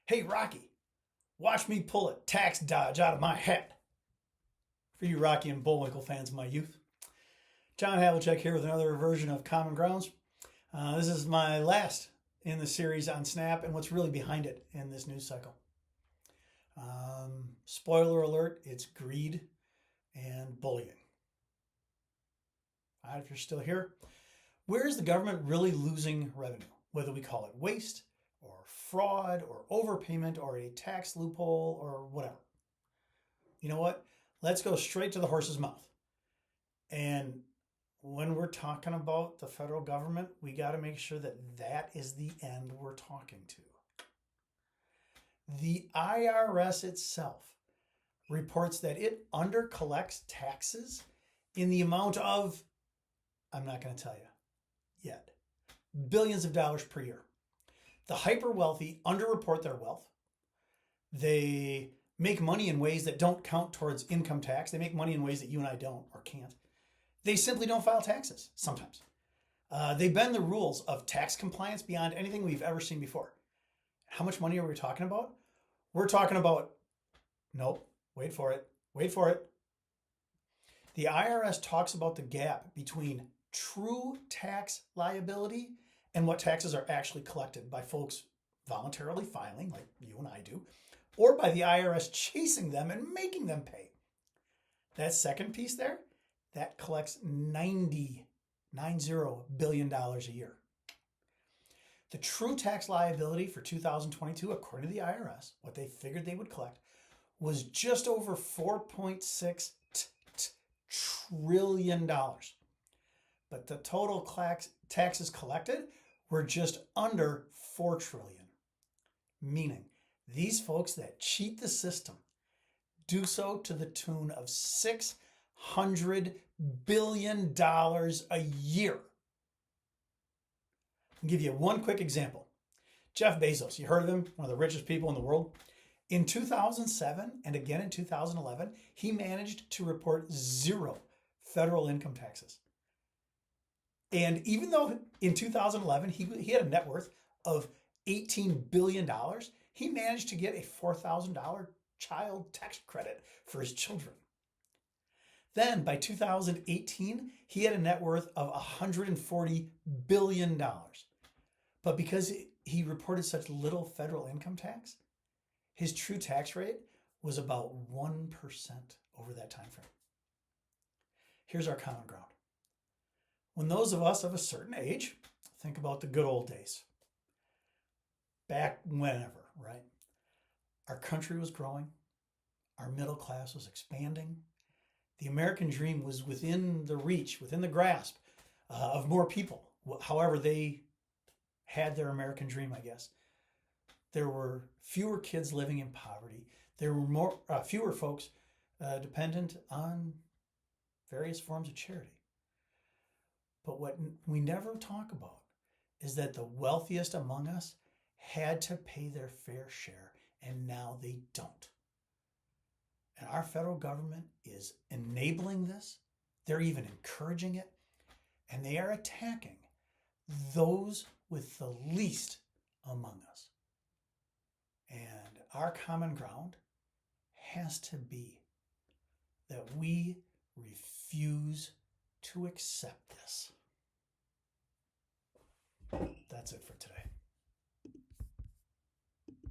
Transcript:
Hey, Rocky, watch me pull a tax dodge out of my hat. For you Rocky and Bullwinkle fans of my youth, John Havlicek here with another version of Common Grounds. This is my last in the series on SNAP and what's really behind it in this news cycle. Spoiler alert, it's greed and bullying. All right, if you're still here, where is the government really losing revenue? Whether we call it waste or fraud or overpayment or a tax loophole or whatever. You know what? Let's go straight to the horse's mouth. And when we're talking about the federal government, we got to make sure that that is the end we're talking to. The IRS itself reports that it undercollects taxes in the amount of, I'm not going to tell you yet, billions of dollars per year. The hyper wealthy underreport their wealth. They make money in ways that don't count towards income tax. They make money in ways that you and I don't or can't. They simply don't file taxes sometimes. They bend the rules of tax compliance beyond anything we've ever seen before. How much money are we talking about? We're talking about, nope, wait for it. The IRS talks about the gap between true tax liability and what taxes are actually collected by folks voluntarily filing, like you and I do, or by the IRS chasing them and making them pay. That second piece there, that collects $90 billion a year. The true tax liability for 2022, according to the IRS, what they figured they would collect, was just over $4.6 trillion. But the total taxes collected were just under $4 trillion. Meaning, these folks that cheat the system do so to the tune of $600 billion a year. I'll give you one quick example. Jeff Bezos, you heard of him, one of the richest people in the world. In 2007 and again in 2011, he managed to report zero federal income taxes. And even though in 2011 he had a net worth of $18 billion, he managed to get a $4,000 child tax credit for his children. Then by 2018, he had a net worth of $140 billion. But because he reported such little federal income tax, his true tax rate was about 1% over that time frame. Here's our common ground. When those of us of a certain age, think about the good old days, back whenever, right? Our country was growing. Our middle class was expanding. The American dream was within the reach, within the grasp of more people. However, they had their American dream, I guess. There were fewer kids living in poverty. There were fewer folks dependent on various forms of charity. But what we never talk about is that the wealthiest among us had to pay their fair share, and now they don't. And our federal government is enabling this. They're even encouraging it. And they are attacking those with the least among us. And our common ground has to be that we refuse to accept this. That's it for today.